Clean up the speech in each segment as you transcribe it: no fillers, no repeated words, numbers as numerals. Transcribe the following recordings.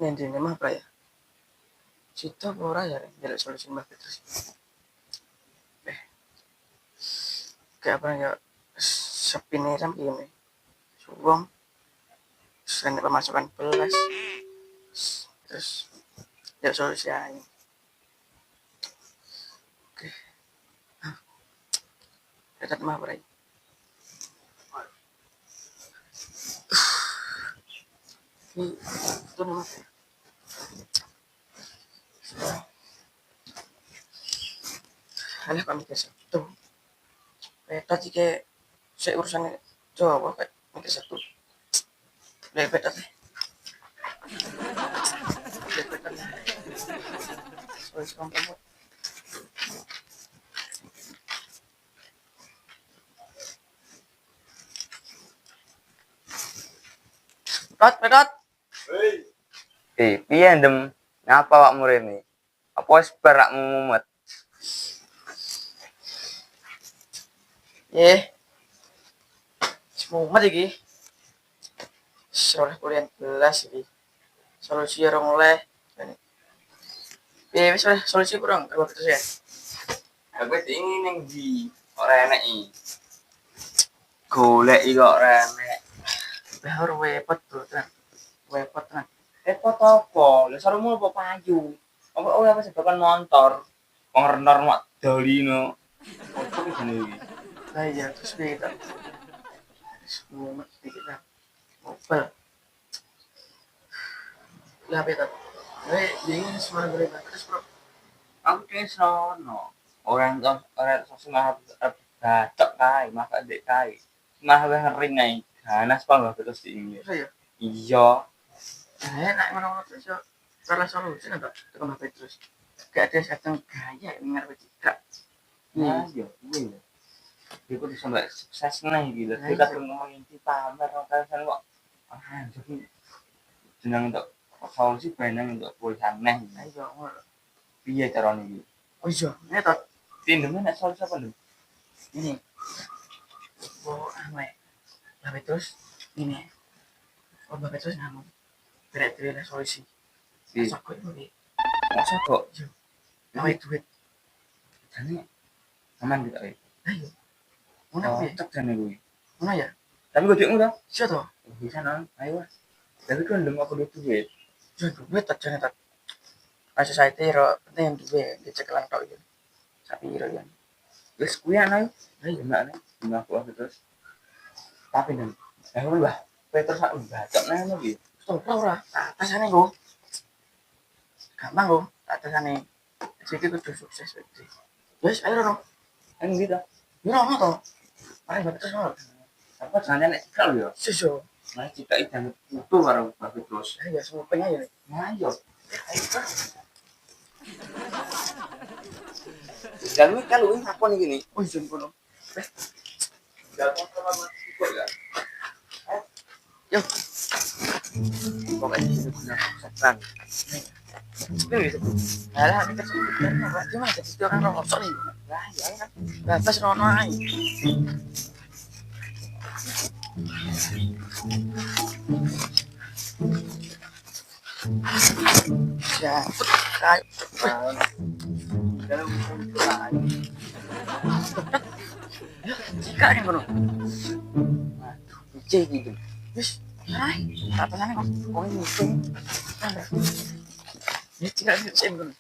Intinya mah apa ya? Cita ora ya, jelek solusi mah terus. Kayak apa ya? Sepine sampai ini. Suwong, selain pemasukan belas, terus ya solusi aja. Oke, dekat mah apa ya? Itu nama alah kami ke satu. Tadi kayak saya urusan coba kayak mikir satu. Lebet tadi. Lebet tadi. Soalnya sekarang kamu. Pedot. Piye ndem ngapa awakmu rene? Apa wis barakmu mumet? Semua lagi. Soalnya kuliah belas iki. Solusi orang oleh. Wis oleh solusi kurang kalau terus ya. Aku ingin ning ndi? Ora enek iki. Golek iki kok ora enek. Behar wepot tuh kan. Wepot kan. Repot apa? Lah sarumu apa payu? Apa sebakan motor? Wong renor mak dolino. Opo iki jane iki? Lah iya terus beda. Semua dikit lah. Opel. Lah beda. Bingung semua boleh terus bro. Aku wis sono. Orang sosok bacok kae, maka ndek kae. Mah wis ngering ae. Ganas panggo terus iki. Iya. Iya. Enak ngono terus yo. Salah solusi enggak tekan HP terus. Gak ada satu gaya yang ngarep cekak. Nah, iya. Iku bisa mbak sukses nih gitu. Kita belum ngomongin pamer kan kok. Ah, jadi jeneng untuk solusi benang untuk pulsa neh. Ayo ngono. Piye carane iki? Oh iya, ngetot. Tindeme nek solusi apa lho? Ini. Oh, ame. HP terus ini. Oh, HP terus ngomong. Berat-berat solusi. Masuk kok ini. Masa kok? Iya. Mau duit. Jane aman gitu ae. Ayo. Ngono piye? Cocok jane kuwi. Ngono ya? Tapi kok dekmu to? Iya to. Bisa nang, ayo. Tapi kan ndem aku duit. Yo duit tak jane tak. Asa saya tiro, penting duit dicek lang tok iki. Sapi iro ya. Wis kuwi ana. Ayo enak nih. Dina aku terus. Tapi ndem. Aku lah. Petrus aku bacok nang ngono iki. Ora. Atasane go. Gampang go. Atasane. Iki kudu sukses iki. Wis ayo no. Kan gitu. Yo no to. Ayo betul no. Apa jangan nek kal yo. Susu. Nah, kita ikan itu baru terus. Ya semua pengen ya. Nah, yo. Dan kalau ini apa nih gini? Oh, izin kono. Jangan sama ikut ya. Yo. Pokoknya ini guna sekarang. Ini bisa. Alah, ini kan cuma jadi orang rokok nih. Lah, ya kan. Batas rono ae. Ya, kayak Dalam kumpulan. jika ini kono. Aduh, biji gitu. Wis, hai, atasane kok ini mutung. Ya jika ini sen kono.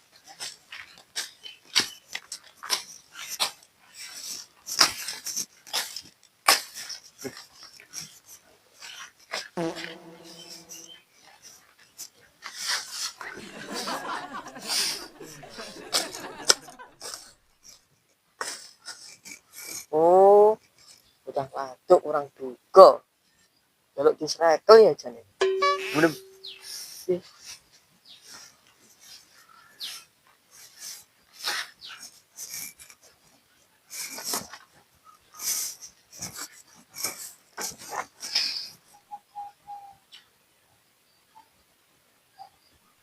Oh, udah waduk orang duga. Jaluk disrekel ya jane. Belum.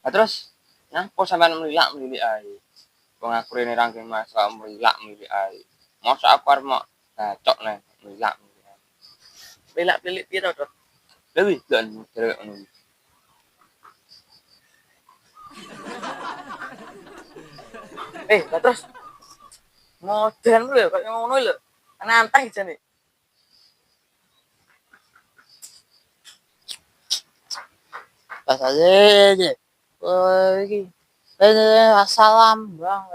Nah, terus, nah, kok sampean melilik ae. Wong aku rene rangking masalah melilik ae. Masa aku arep mau bacok nih, melilik. Pelak-pelik piye to, Dot? Lha wis kan derek ngono. Lah terus ngodan lho kok ngono lho. Nantang jane. Pas aja. Oh, iki. Assalam, Bang.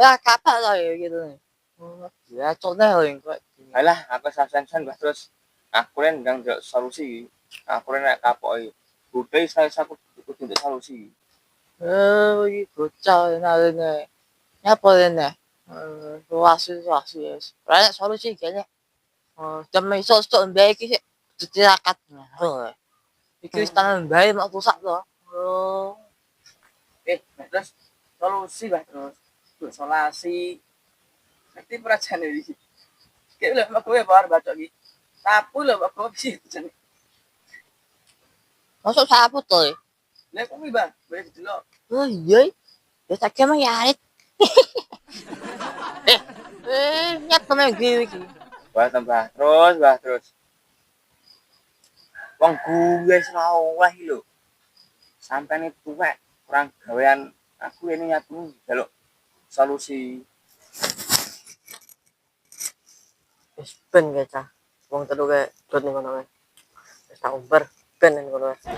Ya kapan lah ya gitu. Ya contohnya yang kok. Alah, aku sasen-sasen bah terus aku ren ndang ndelok solusi. Aku ren nek kapoki. Budhe saya aku kudu ndelok solusi. Iki bocah nalene. Nyapa rene? Wasi ya. Banyak solusi kayaknya. Jam iso stok mbak iki sik ditirakat. Iki wis tangan bae mak rusak to. Terus solusi bah terus. Isolasi. Ngerti perajane iki. Kayak lho mak kowe bar baca iki. Sapu lho mak kowe sih jane. Masuk sapu to. Lah kok iki bang, boleh didelok. Oh iya. Ya tak mah ya. Nyapa meh iki. Bah tambah terus. Wong gue wis ora iki lho. Sampene tuwek kurang gawean aku ini nyatu njaluk solusi. Wis ben kae cah. Wong telu kae dot ning kono kae. Wis tak umbar ben ning kono kae.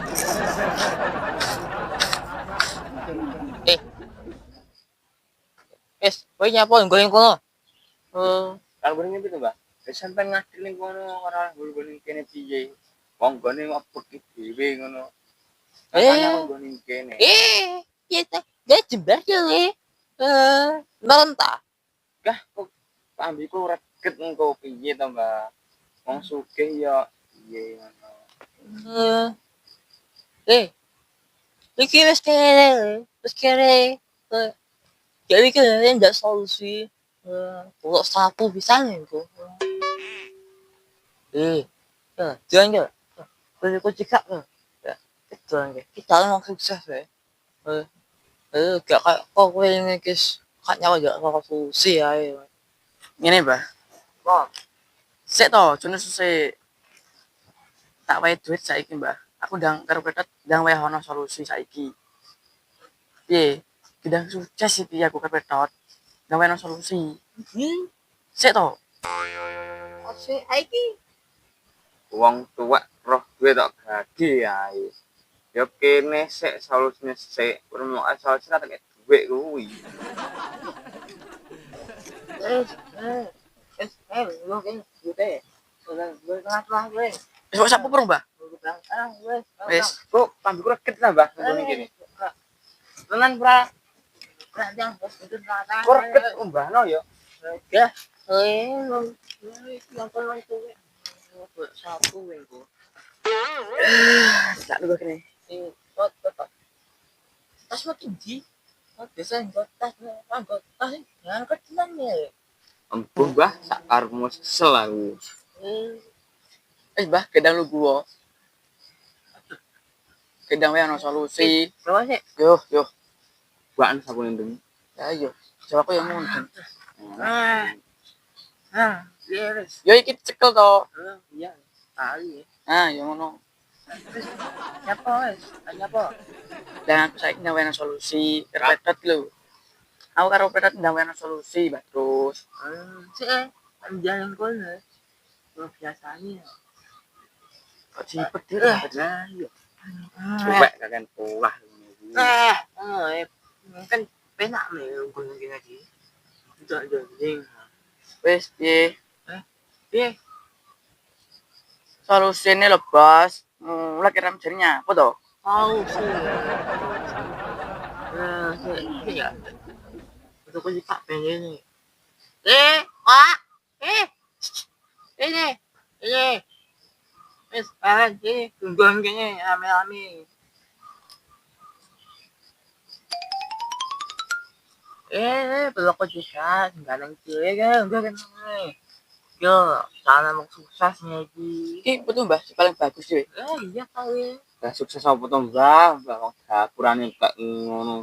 Kowe nyapa nggo ning kono? Kan bener piye to, Mbak? Wis sampean ngadil ning kono ora nggon kene piye. Wong gone ngopek dhewe ngono. Makanya nggon ning kene. Iya teh. Dia jembar dhewe. Merentah. Kah kok ambiku reget engko piye to, Mbak? Wong sugih ya piye ngono. Iki wis kere. Jadi kan ndak solusi. Pokok sapu bisa nih kok. Jangan ya. Kau cekak ke? Ya, jangan ke. Kita orang sukses ya. Gak kayak kok gue ini guys. Kaknya aja kok solusi ya. Ngene, Mbah. Kok? Sik to, jane sesuk tak wae duit saiki, Mbah. Aku ndang karo Petot ndang wae ono solusi saiki. Piye? Ndang sukses iki aku karo Petot. Ndang wae ono solusi. Sik to. Sik iki. Wong tuwek roh duwe tok gage ae. Ya kene sik solusine sik, urung solusi tak dhuwit kuwi. Lo kan gue. Gue kenapa gue? Wis kok sapu Mbah? Wis. Kok pambiku reget lah, Mbah, ngene iki. Tenan, Pra. Kok reget Mbah no ya. Ya. Yang paling itu sapu gue. Tak lupa kene. Kok tas mau tinggi. Biasa nggot tas, jangan kecilan ya. Empun, Mbah, sak karepmu kesel aku. Mbah, kedang lu gua. Kedang wae ono solusi. Coba sih. Yo. Bukan sapu ndeng. Ya yo. Coba aku yang ngundang. Yes. Yo iki cekel to. Iya. Kali. Yo ngono. Siapa wes? Siapa? Dan aku saiki ndang wae ono solusi. Petot lho. Aku karo Petot ndang wae ono solusi, Mbah, terus. Sih, jalan kono. Lo biasanya. Kok cipet dia? Nah, iya. Tuwek kakek polah ngono. Kan penak nih gue lagi. Itu aja ding. Wis piye? Piye? Solusine lho, Bos. Mulai kirim jadinya, apa to? Tahu sih. Iya. Itu kok Pak pengen nih. Pak. Ini. Wis, ini tungguan kene ame-ame. Belok kok juga, enggak cewek kan, enggak kan. Yo, sana mau sukses lagi. Iki betul, Mbah, paling bagus dhewe. Iya kali. Lah sukses apa to, Mbah? Mbah wong dapurane kok ngono.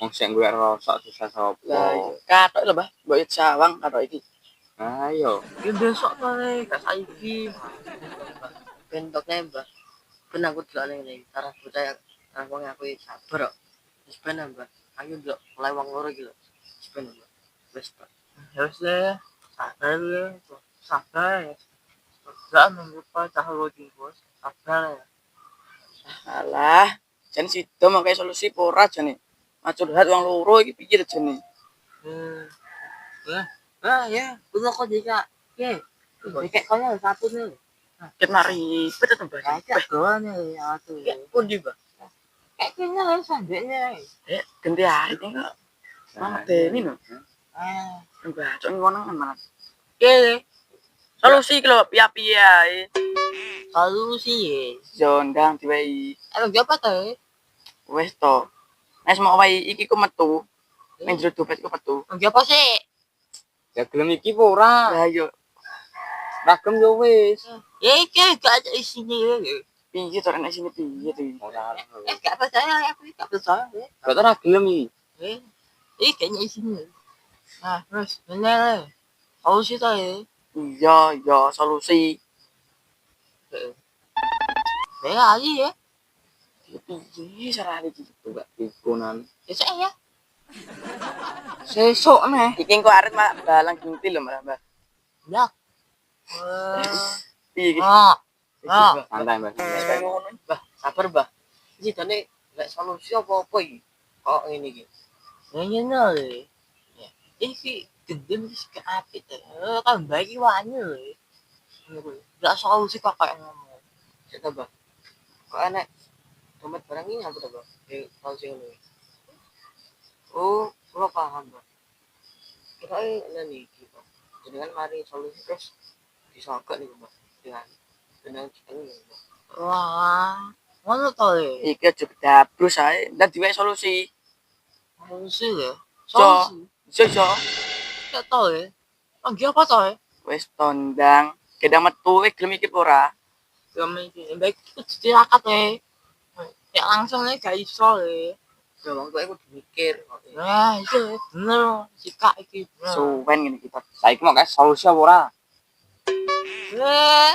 Wong sing gue rosok sukses apa? Lah iya, katok lho, Mbah. Mbok sawang katok iki. Ayo. Ya besok kali, gak saiki. Bentoknya, Mbah. Ben aku delok ning cara percaya wong aku sabar kok. Wis ben, Mbah. ayo ndelok mulai wong loro iki lho. Ben wis Pak. Ya wis le, sabar le, sabar ya. Gak nunggu cah loro iki bos, sabar ya. Alah, jan sido makanya solusi pora jane. Macurhat wong loro iki piye jane? Ya, bener kok jika. Ye, kayak kono satu nih. Ket mari ribet to, Mbak. Kayak doanya ya tuh. Ya, pundi, Mbak? Kayaknya ya sandeknya. Ganti hari ini kok. Mama Deni no. Ah, Mbak, cok ngono kan malah. oke. Solusi iki lho, piye-piye ae. Solusi Yo ndang diwehi. emang apa tuh? Wis to. Nek mau wae iki ku metu. Ning jero dompet ku metu. Emang apa sih? Ya gelem iki apa ora? Lah yo Ragem yo wis. Ya iki gak ada isinya ya. piye to nek sini piye to. Ora. Gak percaya aku gak percaya. Kok ora gelem iki? Ini kayaknya isinya. Nah, terus bener. Solusi tuh ya. Iya, solusi. Ya aja ya. Piye salah iki? Enggak ikonan. Ya saya. Sesuk neh. Iki engko arep mak balang ginti lho, Mbak. Ya. Piye iki? Santai, Mbak. Kayak ngono. Bah, sabar, Bah. Iki jane gak solusi apa-apa iki. Kok ngene iki. Ya ngene lho. Ya, iki gendem wis gak apik to. Kan bae iki wani lho. Gak solusi kok kayak ngomong. Cek Bah. Kok enek dompet barang ini apa Bah? Di solusi ngene. Oh, lo paham, Bah. Kira-kira ngene iki, Pak. Jenengan mari solusi terus disogok nih, Bah. Dengan ini. Wah, ngono to ya? Iki aja kedabrus ae. Ndak diwehi solusi. Solusi ya? Jo. Solusi? Jo. Gak tau ya? Lagi apa to ya? Wis tondang. Kedang metu gelem iki ora? Kami ini baik itu tirakat ya langsung aja gak iso ya. Ya bang gue kudu mikir. Nah itu bener sikak iki. Suwen ngene iki. Saiki mau kayak solusi apa ora? Eh,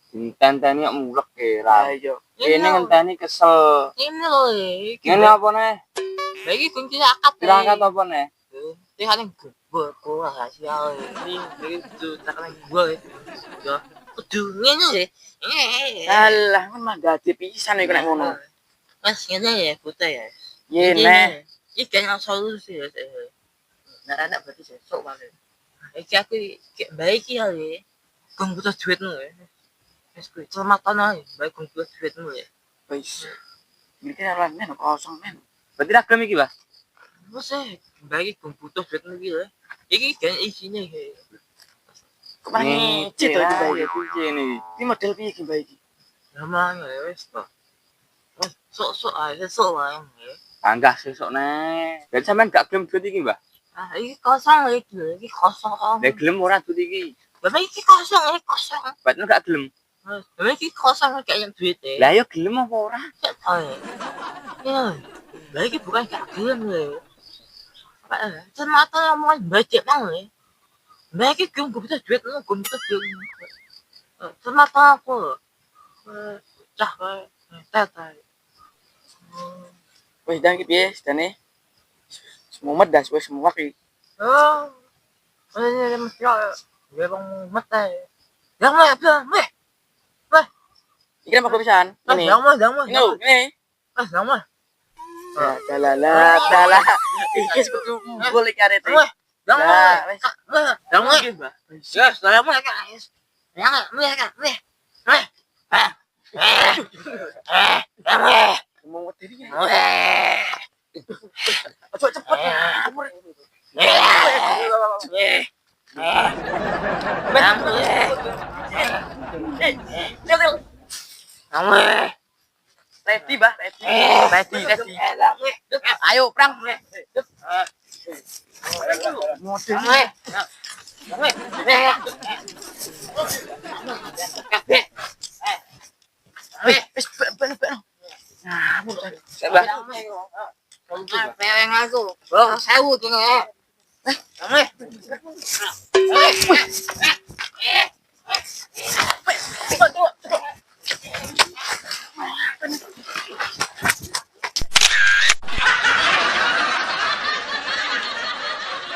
Ditenteni kok mulek e Lah ra. iya. Kene ngenteni kesel. ini loh ya. Ngene apa neh? Lagi kunci tirakat ya. Tirakat apa neh? Tirakat yang gue rahasia ya. Ini itu tirakat yang gue ya. Kudu ngene ya. Alah, kan mah dadi pisan iku nek ngono. Mas ngene ya foto ya. Yene. Iki kayaknya solusi ya. Nah anak berarti sesuk paling. Iki aku baik ya ya. Kung butuh duitmu ya. Wis kuwi selamatan ae, baik kung butuh duitmu ya. Wis. Iki ora men kosong men. Berarti ra gelem iki, Mas. Wis baik kung butuh duitmu iki ya. Iki kan isine ya. Kemana ngicit to iki bae. Piye iki? Iki model piye iki bae iki? Namanya ya wis to. Wis sok-sok ae sok wae ya. Anggah sesuk neh. Berarti sampean gak gelem duit iki, Mbah. Ah iki kosong iki kosong. Nek gelem ora duit iki. Bapak iki kosong kosong. Berarti gak gelem. Bapak iki kosong kayaknya duit ya. Lah yo gelem apa ora? Ya, lagi bukan gak gelem lho. Ternyata omongan budget mang lho. Lagi gue butuh duit lu, gue butuh duit. Ternyata aku cah tata. Wis dan iki piye sedane? Semua medas wis semua iki. Oh. Ini mesti ya bang mata. Yang mah. Iki kan bakal pisan. Ini. Yang mah. Ini lho, ini. Yang mah. Dalah. Iki seperti boleh karet. Yang mah. Wis. Yang mah. Iki, Mbak. Yes, saya mah guys. Yang mah. Ngomong wedi iki. Eh. Cepet cepet. Ready, Mbak. Ready. Ayo, perang. Wis ben. Nah, mulai. Mbah. Yang aku, sewu tuh nih.